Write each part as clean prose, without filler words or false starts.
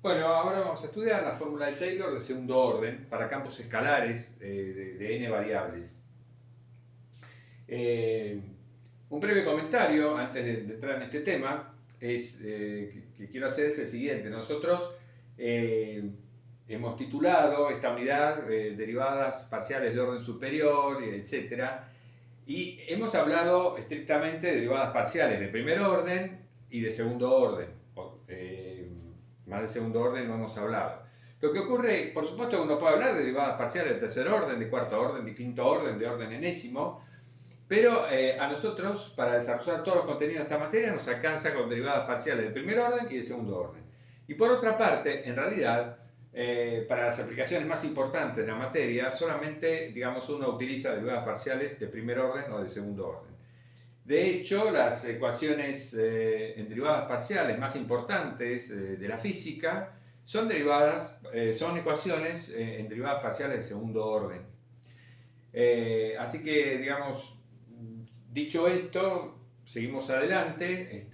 Bueno, ahora vamos a estudiar la fórmula de Taylor de segundo orden para campos escalares de n variables. Eh, un breve comentario antes de entrar en este tema que quiero hacer es el siguiente. Nosotros hemos titulado esta unidad derivadas parciales de orden superior, etcétera, y hemos hablado estrictamente de derivadas parciales de primer orden y de segundo orden. Más de segundo orden no hemos hablado. Lo que ocurre, por supuesto, uno puede hablar de derivadas parciales de tercer orden, de cuarto orden, de quinto orden, de orden enésimo, pero a nosotros, para desarrollar todos los contenidos de esta materia, nos alcanza con derivadas parciales de primer orden y de segundo orden. Y por otra parte, en realidad, para las aplicaciones más importantes de la materia, solamente, digamos, uno utiliza derivadas parciales de primer orden o de segundo orden. De hecho, las ecuaciones en derivadas parciales más importantes de la física son son ecuaciones en derivadas parciales de segundo orden. Así que, digamos, dicho esto, seguimos adelante.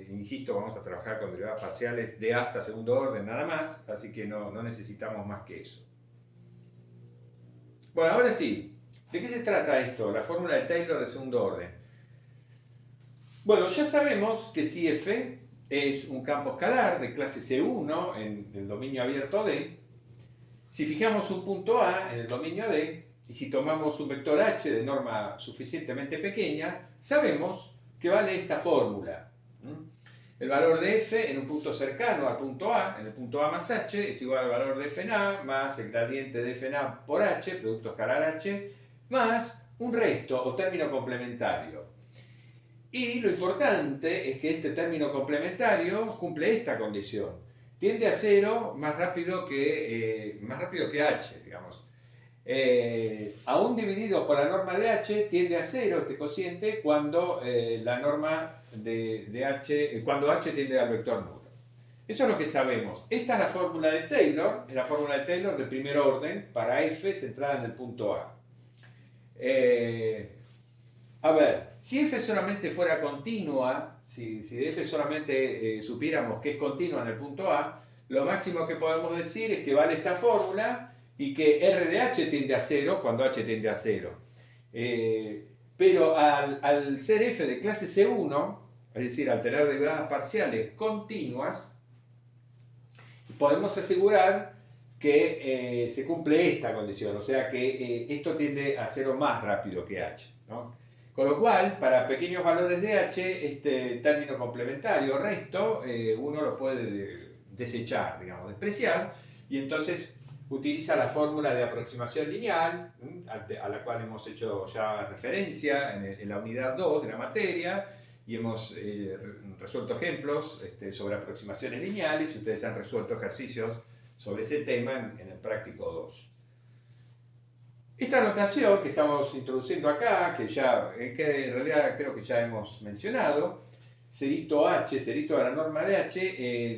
Insisto, vamos a trabajar con derivadas parciales de hasta segundo orden nada más, así que no necesitamos más que eso. Bueno, ahora sí. ¿De qué se trata esto? La fórmula de Taylor de segundo orden. Bueno, ya sabemos que si f es un campo escalar de clase C1 en el dominio abierto D. Si fijamos un punto A en el dominio D y si tomamos un vector h de norma suficientemente pequeña, sabemos que vale esta fórmula. El valor de f en un punto cercano al punto A, en el punto A más h, es igual al valor de f en A más el gradiente de f en A por h, producto escalar h, más un resto o término complementario. Y lo importante es que este término complementario cumple esta condición. Tiende a cero más rápido que h, digamos. Aún dividido por la norma de h, tiende a cero este cociente cuando la norma de h, cuando h tiende al vector nulo. Eso es lo que sabemos. Esta es la fórmula de Taylor, es la fórmula de Taylor de primer orden para f centrada en el punto A. A ver, si f solamente fuera continua, si de f solamente supiéramos que es continua en el punto A, lo máximo que podemos decir es que vale esta fórmula y que r de h tiende a 0 cuando h tiende a 0. Pero al ser f de clase C1, es decir, al tener derivadas parciales continuas, podemos asegurar que se cumple esta condición, o sea que esto tiende a 0 más rápido que h, ¿no? Con lo cual, para pequeños valores de h, este término complementario, resto, uno lo puede desechar, digamos, despreciar, y entonces utiliza la fórmula de aproximación lineal, a la cual hemos hecho ya referencia en la unidad 2 de la materia, y hemos resuelto ejemplos sobre aproximaciones lineales, y ustedes han resuelto ejercicios sobre ese tema en el práctico 2. Esta notación que estamos introduciendo acá, que en realidad creo que ya hemos mencionado, cerito h, cerito de la norma de h,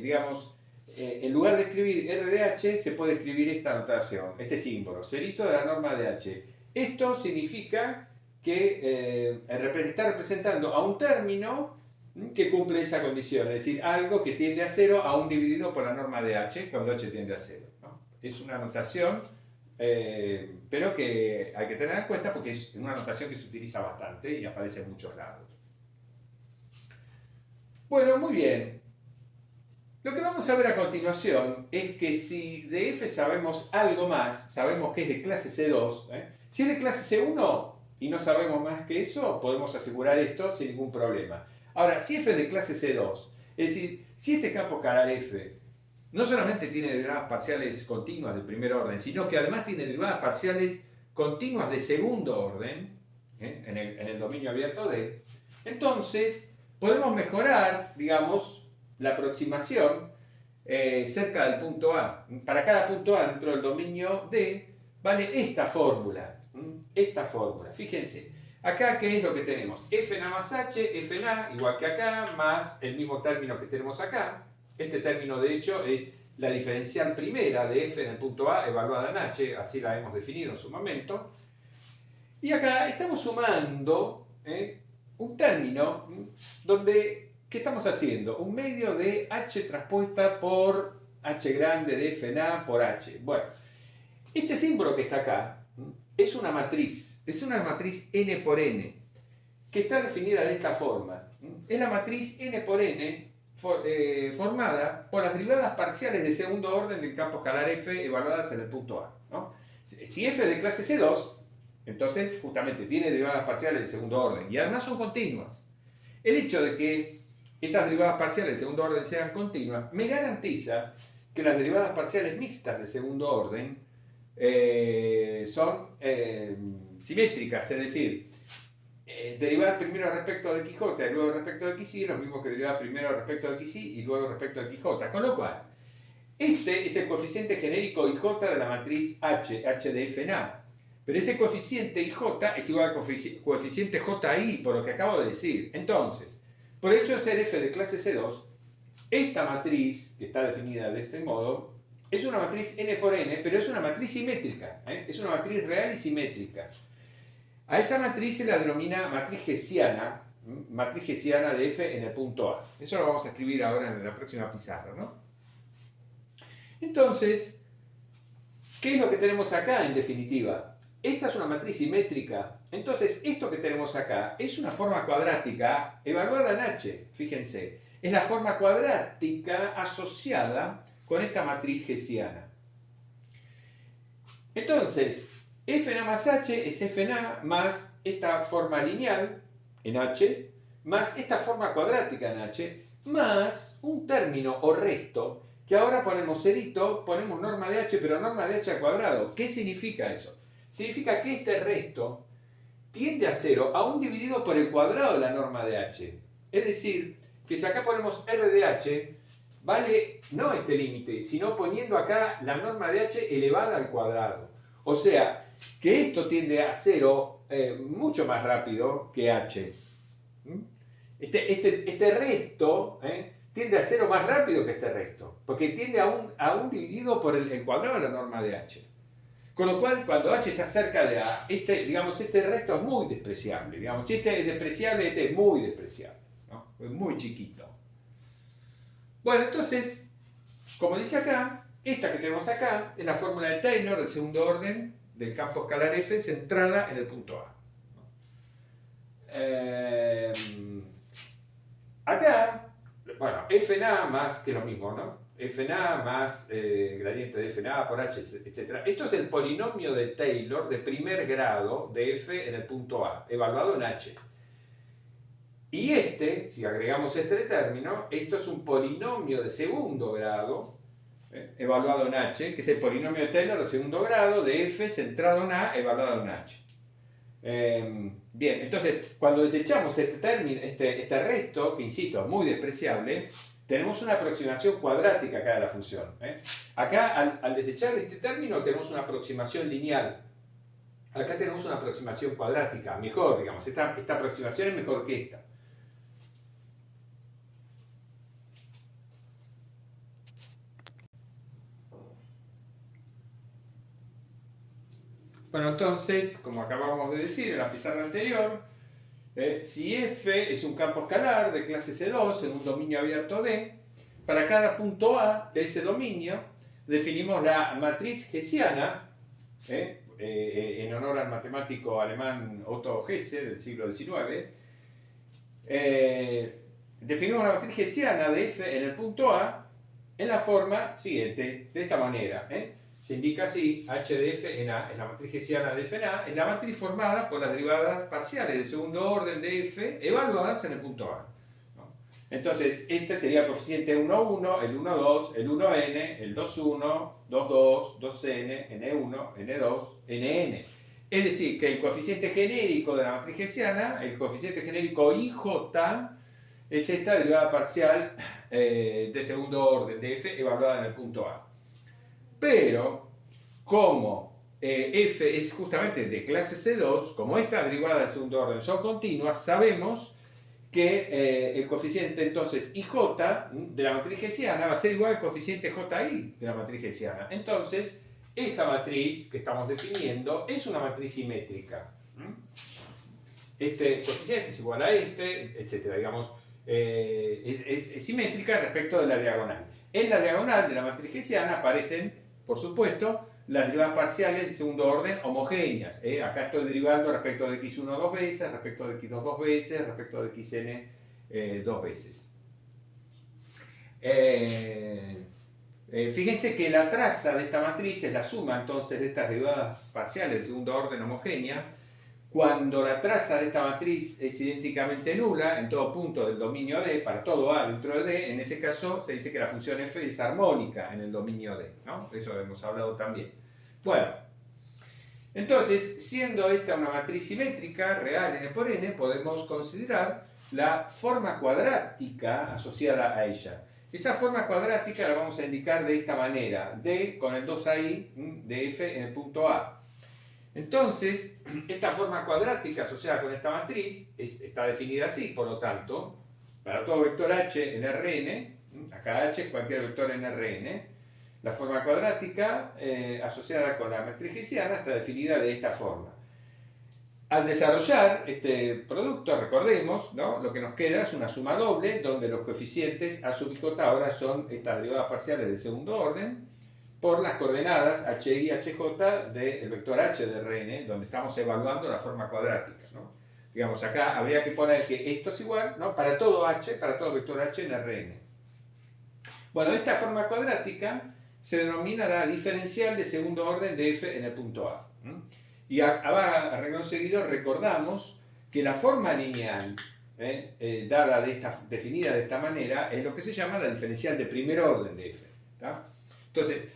digamos, en lugar de escribir r de h, se puede escribir esta notación, este símbolo, cerito de la norma de h. Esto significa que está representando a un término que cumple esa condición, es decir, algo que tiende a 0 aún dividido por la norma de h, cuando h tiende a 0, ¿no? Es una notación, pero que hay que tener en cuenta porque es una notación que se utiliza bastante y aparece en muchos lados. Bueno, muy bien. Lo que vamos a ver a continuación es que si de f sabemos algo más, sabemos que es de clase C2, si es de clase C1 y no sabemos más que eso, podemos asegurar esto sin ningún problema. Ahora, si f es de clase C2, es decir, si este campo escalar f no solamente tiene derivadas parciales continuas de primer orden, sino que además tiene derivadas parciales continuas de segundo orden, en el dominio abierto D, entonces podemos mejorar, digamos, la aproximación cerca del punto A. Para cada punto A dentro del dominio D, vale esta fórmula. Fíjense, acá, ¿qué es lo que tenemos? F en A más H, F en A, igual que acá, más el mismo término que tenemos acá. Este término, de hecho, es la diferencial primera de F en el punto A evaluada en H, así la hemos definido en su momento. Y acá estamos sumando un término donde ¿qué estamos haciendo? Un medio de H transpuesta por H grande de FNA por H. Bueno, este símbolo que está acá es una matriz N por N, que está definida de esta forma. Es la matriz N por N formada por las derivadas parciales de segundo orden del campo escalar F evaluadas en el punto A, ¿no? Si F es de clase C2, entonces justamente tiene derivadas parciales de segundo orden y además son continuas. El hecho de que esas derivadas parciales de segundo orden sean continuas me garantiza que las derivadas parciales mixtas de segundo orden son simétricas, es decir, derivar primero respecto de XJ y luego respecto de XY es lo mismo que derivar primero respecto de XY y luego respecto de XJ, con lo cual este es el coeficiente genérico IJ de la matriz H de FNA. Pero ese coeficiente IJ es igual al coeficiente JI, por lo que acabo de decir. Entonces, por el hecho de ser F de clase C2, esta matriz, que está definida de este modo, es una matriz N por N, pero es una matriz simétrica. Es una matriz real y simétrica. A esa matriz se la denomina matriz hessiana de F en el punto A. Eso lo vamos a escribir ahora en la próxima pizarra, ¿no? Entonces, ¿qué es lo que tenemos acá en definitiva? Esta es una matriz simétrica. Entonces, esto que tenemos acá es una forma cuadrática evaluada en H. Fíjense, es la forma cuadrática asociada con esta matriz hessiana. Entonces, FNA más H es FNA más esta forma lineal en H, más esta forma cuadrática en H, más un término o resto, que ahora ponemos cerito, ponemos norma de H, pero norma de H al cuadrado. ¿Qué significa eso? Significa que este resto tiende a 0 aún dividido por el cuadrado de la norma de H. Es decir, que si acá ponemos R de H, vale no este límite, sino poniendo acá la norma de H elevada al cuadrado. O sea, que esto tiende a 0 mucho más rápido que H. Este resto tiende a 0 más rápido que este resto, porque tiende a un dividido por el cuadrado de la norma de H. Con lo cual, cuando H está cerca de A, este resto es muy despreciable. Digamos, si este es despreciable, este es muy despreciable, ¿no? Es muy chiquito. Bueno, entonces, como dice acá, esta que tenemos acá es la fórmula de Taylor del segundo orden del campo escalar F centrada en el punto A. Acá, bueno, FNA más, que es lo mismo, ¿no? FNA más gradiente de FNA por H, etc. Esto es el polinomio de Taylor de primer grado de F en el punto A, evaluado en H. Y si agregamos este término, esto es un polinomio de segundo grado, evaluado en H, que es el polinomio de Taylor de segundo grado de F centrado en A, evaluado en H. Bien, entonces, cuando desechamos este término, este resto, que insisto, es muy despreciable, tenemos una aproximación cuadrática acá de la función. Acá, al desechar este término, tenemos una aproximación lineal. Acá tenemos una aproximación cuadrática, mejor, digamos. Esta aproximación es mejor que esta. Bueno, entonces, como acabamos de decir en la pizarra anterior, si F es un campo escalar de clase C2 en un dominio abierto D, para cada punto A de ese dominio definimos la matriz hessiana, en honor al matemático alemán Otto Hesse del siglo XIX. Definimos la matriz hessiana de F en el punto A en la forma siguiente, de esta manera. Se indica así: H de F en A es la matriz hessiana de F en A, es la matriz formada por las derivadas parciales de segundo orden de F evaluadas en el punto A. ¿No? Entonces, este sería el coeficiente 1, 1, el 1, 2, el 1n, el 2, 1, 2, 2, 2n, n1, n2, nn. Es decir, que el coeficiente genérico de la matriz hessiana, el coeficiente genérico IJ, es esta derivada parcial de segundo orden de F evaluada en el punto A. Pero, como F es justamente de clase C2, como estas derivadas de segundo orden son continuas, sabemos que el coeficiente entonces IJ de la matriz hessiana va a ser igual al coeficiente JI de la matriz hessiana. Entonces, esta matriz que estamos definiendo es una matriz simétrica. Este coeficiente es igual a este, etc. Digamos, es simétrica respecto de la diagonal. En la diagonal de la matriz hessiana aparecen, por supuesto, las derivadas parciales de segundo orden homogéneas. Acá estoy derivando respecto de x1 dos veces, respecto de x2 dos veces, respecto de xn dos veces. Fíjense que la traza de esta matriz es la suma entonces de estas derivadas parciales de segundo orden homogénea. Cuando la traza de esta matriz es idénticamente nula en todo punto del dominio D, para todo A dentro de D, en ese caso se dice que la función f es armónica en el dominio D, ¿no? De eso hemos hablado también. Bueno, entonces, siendo esta una matriz simétrica, real n por n, podemos considerar la forma cuadrática asociada a ella. Esa forma cuadrática la vamos a indicar de esta manera, D con el 2i de f en el punto A. Entonces, esta forma cuadrática asociada con esta matriz está definida así, por lo tanto, para todo vector h en Rn, acá h es cualquier vector en Rn, la forma cuadrática asociada con la matriz hessiana está definida de esta forma. Al desarrollar este producto, recordemos, ¿no? Lo que nos queda es una suma doble, donde los coeficientes a sub i j ahora son estas derivadas parciales de segundo orden, por las coordenadas hi y hj del vector h de Rn, donde estamos evaluando la forma cuadrática, ¿no? Digamos, acá habría que poner que esto es igual, ¿no? Para todo h, para todo vector h en Rn. Bueno, esta forma cuadrática se denomina la diferencial de segundo orden de f en el punto A. Y a renglón seguido recordamos que la forma lineal dada definida de esta manera es lo que se llama la diferencial de primer orden de f. ¿Tá? Entonces,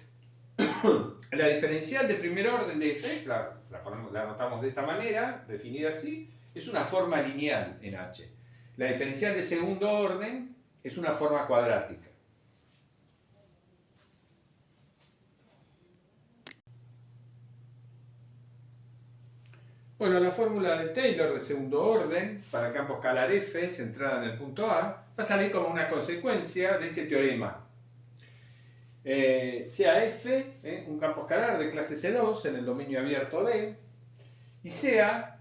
la diferencial de primer orden de f, la anotamos de esta manera, definida así, es una forma lineal en h. La diferencial de segundo orden es una forma cuadrática. Bueno, la fórmula de Taylor de segundo orden para campo escalar f centrada en el punto A va a salir como una consecuencia de este teorema. Sea f un campo escalar de clase C2 en el dominio abierto D, y sea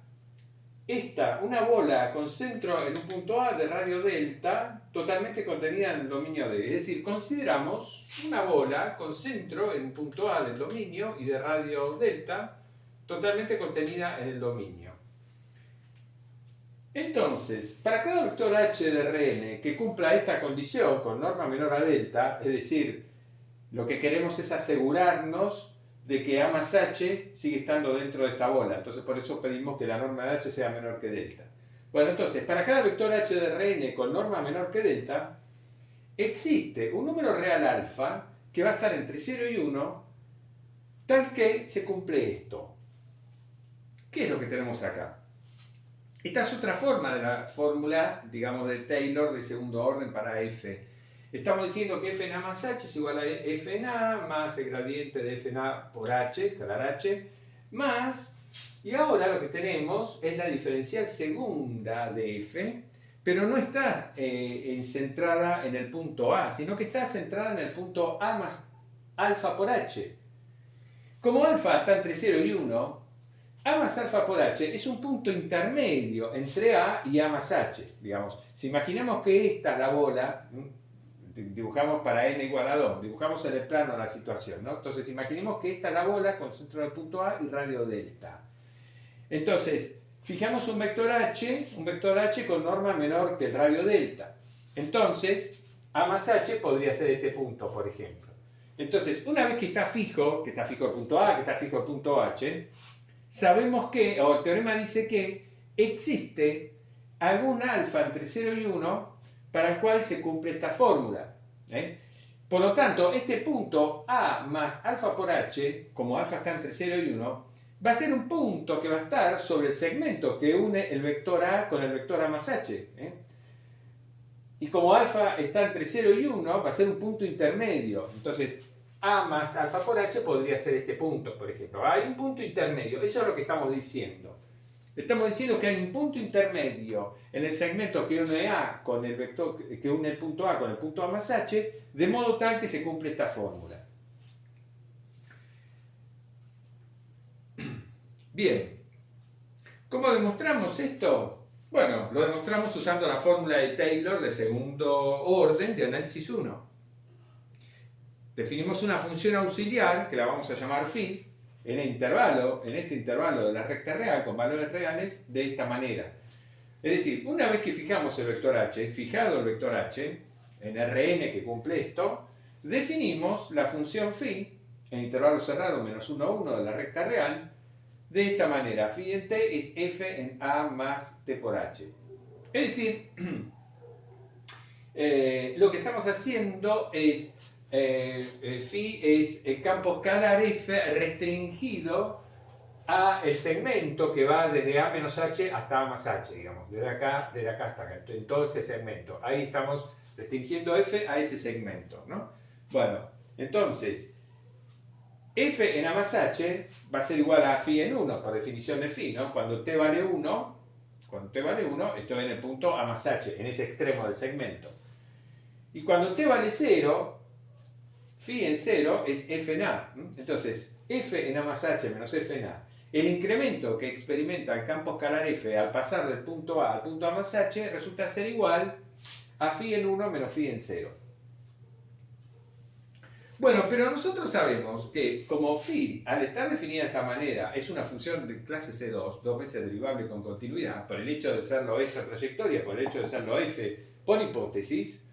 esta una bola con centro en un punto A de radio delta totalmente contenida en el dominio D. Es decir, consideramos una bola con centro en un punto A del dominio y de radio delta totalmente contenida en el dominio. Entonces, para cada vector h de Rn que cumpla esta condición con norma menor a delta, es decir, lo que queremos es asegurarnos de que A más H sigue estando dentro de esta bola. Entonces por eso pedimos que la norma de H sea menor que delta. Bueno, entonces, para cada vector H de Rn con norma menor que delta, existe un número real alfa que va a estar entre 0 y 1, tal que se cumple esto. ¿Qué es lo que tenemos acá? Esta es otra forma de la fórmula, digamos, de Taylor de segundo orden para f. Estamos diciendo que f en a más h es igual a f en a más el gradiente de f en a por h, escalar h, más, y ahora lo que tenemos es la diferencial segunda de f, pero no está centrada en el punto A, sino que está centrada en el punto A más alfa por h. Como alfa está entre 0 y 1, A más alfa por h es un punto intermedio entre A y A más h, digamos. Si imaginamos que esta es la bola, dibujamos para n igual a 2, dibujamos en el plano la situación, ¿no? Entonces imaginemos que esta es la bola con centro en el punto A y radio delta. Entonces, fijamos un vector h con norma menor que el radio delta. Entonces, A más h podría ser este punto, por ejemplo. Entonces, una vez que está fijo el punto A, que está fijo el punto h, sabemos que, o el teorema dice que existe algún alfa entre 0 y 1 para el cual se cumple esta fórmula. Por lo tanto, este punto A más alfa por h, como alfa está entre 0 y 1, va a ser un punto que va a estar sobre el segmento que une el vector A con el vector A más h. Y como alfa está entre 0 y 1, va a ser un punto intermedio. Entonces, A más alfa por h podría ser este punto, por ejemplo. Hay un punto intermedio, eso es lo que estamos diciendo. Estamos diciendo que hay un punto intermedio en el segmento que une A con el vector, que une el punto A con el punto A más h, de modo tal que se cumple esta fórmula. Bien, ¿cómo demostramos esto? Bueno, lo demostramos usando la fórmula de Taylor de segundo orden de análisis 1. Definimos una función auxiliar, que la vamos a llamar phi, en este intervalo de la recta real con valores reales de esta manera. Es decir, una vez que fijamos el vector h, fijado el vector h, en Rn que cumple esto, definimos la función phi en intervalo cerrado menos 1, 1 de la recta real de esta manera. Phi en t es f en a más t por h. Es decir, lo que estamos haciendo es phi es el campo escalar f restringido a el segmento que va desde a menos h hasta a más h, digamos, desde acá hasta acá, en todo este segmento. Ahí estamos restringiendo f a ese segmento, ¿no? Bueno, entonces, f en a más h va a ser igual a phi en 1, por definición de phi, ¿no? Cuando t vale 1, estoy en el punto a más h, en ese extremo del segmento. Y cuando t vale 0, phi en 0 es f en a. Entonces, f en a más h menos f en a. El incremento que experimenta el campo escalar f al pasar del punto a al punto a más h resulta ser igual a phi en 1 menos phi en 0. Bueno, pero nosotros sabemos que como phi, al estar definida de esta manera, es una función de clase C2, dos veces derivable con continuidad, por el hecho de serlo esta trayectoria, por el hecho de serlo f por hipótesis,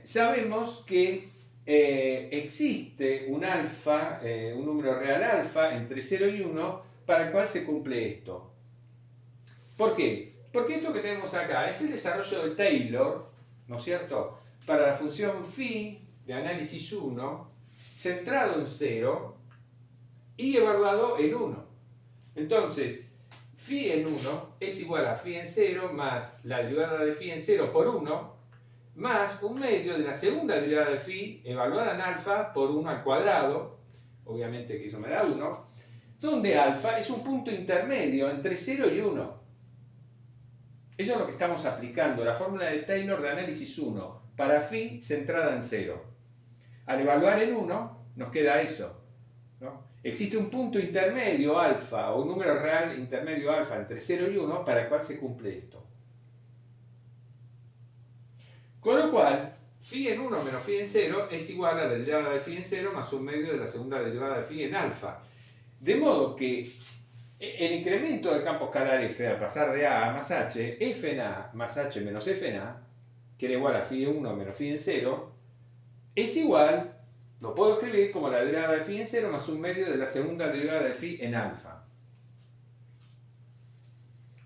sabemos que existe un alfa, un número real alfa entre 0 y 1 para el cual se cumple esto. ¿Por qué? Porque esto que tenemos acá es el desarrollo de Taylor, ¿no es cierto?, para la función phi de análisis 1 centrado en 0 y evaluado en 1. Entonces, phi en 1 es igual a phi en 0 más la derivada de phi en 0 por 1 más un medio de la segunda derivada de phi evaluada en alfa por 1 al cuadrado, obviamente que eso me da 1, donde alfa es un punto intermedio entre 0 y 1. Eso es lo que estamos aplicando, la fórmula de Taylor de análisis 1 para phi centrada en 0. Al evaluar en 1 nos queda eso, ¿no? Existe un punto intermedio alfa o un número real intermedio alfa entre 0 y 1 para el cual se cumple esto. Con lo cual, phi en 1 menos phi en 0 es igual a la derivada de phi en 0 más un medio de la segunda derivada de phi en alfa. De modo que el incremento del campo escalar f al pasar de a más h, f en a más h menos f en a, que era igual a phi en 1 menos phi en 0, es igual, lo puedo escribir como la derivada de phi en 0 más un medio de la segunda derivada de phi en alfa.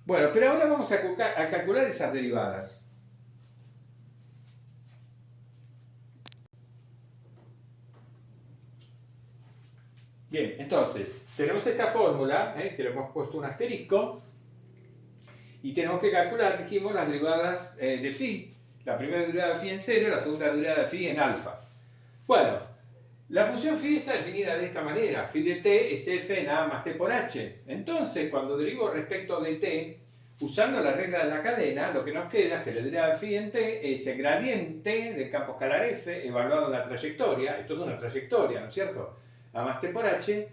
Bueno, pero ahora vamos a calcular esas derivadas. Bien, entonces, tenemos esta fórmula, que le hemos puesto un asterisco, y tenemos que calcular, dijimos, las derivadas de phi. La primera derivada de phi en 0 y la segunda derivada de phi en alfa. Bueno, la función phi está definida de esta manera. Phi de t es f en a más t por h. Entonces, cuando derivo respecto de t, usando la regla de la cadena, lo que nos queda es que la derivada de phi en t es el gradiente del campo escalar f evaluado en la trayectoria. Esto es una trayectoria, ¿no es cierto? A más t por h,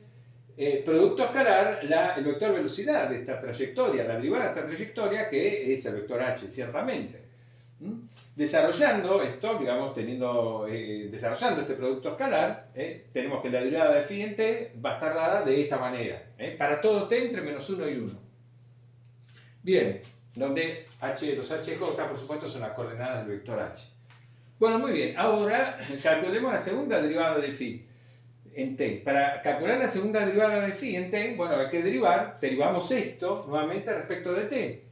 producto escalar el vector velocidad de esta trayectoria, la derivada de esta trayectoria, que es el vector h, ciertamente. Desarrollando esto, digamos, desarrollando este producto escalar, tenemos que la derivada de phi en t va a estar dada de esta manera, para todo t entre menos 1 y 1. Bien, donde los hj, por supuesto, son las coordenadas del vector h. Bueno, muy bien, ahora calculemos la segunda derivada de phi en t. Para calcular la segunda derivada de phi en t, bueno, hay que derivamos esto nuevamente respecto de t.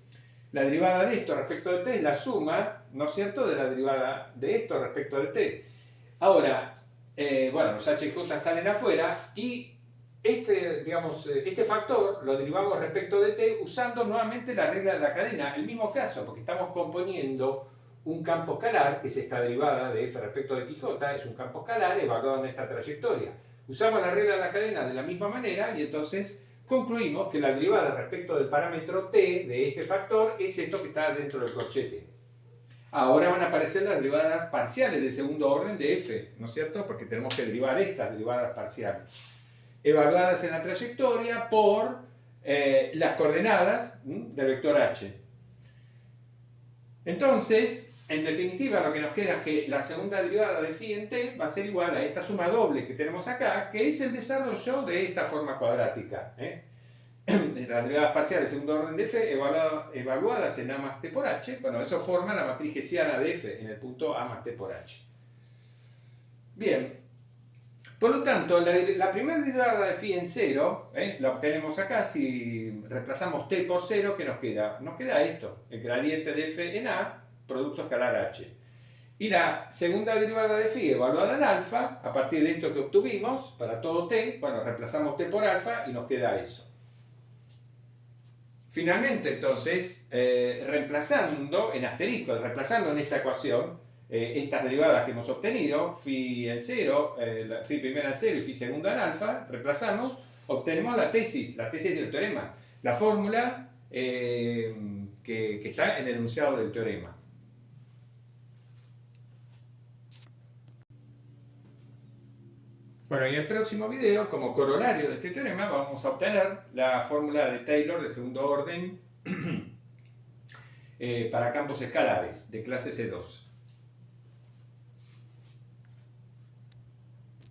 La derivada de esto respecto de t es la suma, ¿no es cierto?, de la derivada de esto respecto de t. Ahora, bueno, los h y j salen afuera y este factor lo derivamos respecto de t usando nuevamente la regla de la cadena. El mismo caso, porque estamos componiendo un campo escalar, que es esta derivada de f respecto de xj, es un campo escalar evaluado en esta trayectoria. Usamos la regla de la cadena de la misma manera y entonces concluimos que la derivada respecto del parámetro t de este factor es esto que está dentro del corchete. Ahora van a aparecer las derivadas parciales de segundo orden de f, ¿no es cierto? Porque tenemos que derivar estas derivadas parciales, evaluadas en la trayectoria por las coordenadas del vector h. Entonces, en definitiva, lo que nos queda es que la segunda derivada de phi en t va a ser igual a esta suma doble que tenemos acá, que es el desarrollo de esta forma cuadrática. Las derivadas parciales de segundo orden de f evaluadas en a más t por h, bueno, eso forma la matriz hessiana de f en el punto a más t por h. Bien, por lo tanto, la primera derivada de phi en 0, la obtenemos acá. Si reemplazamos t por 0, ¿qué nos queda? Nos queda esto, el gradiente de f en a, producto escalar h. Y la segunda derivada de phi evaluada en alfa, a partir de esto que obtuvimos, para todo t, bueno, reemplazamos t por alfa y nos queda eso. Finalmente, entonces, reemplazando en asterisco, reemplazando en esta ecuación, estas derivadas que hemos obtenido, phi en 0, phi primera en 0 y phi segunda en alfa, reemplazamos, obtenemos la tesis del teorema, la fórmula que está en el enunciado del teorema. Bueno, y en el próximo video, como corolario de este teorema, vamos a obtener la fórmula de Taylor de segundo orden para campos escalares de clase C2.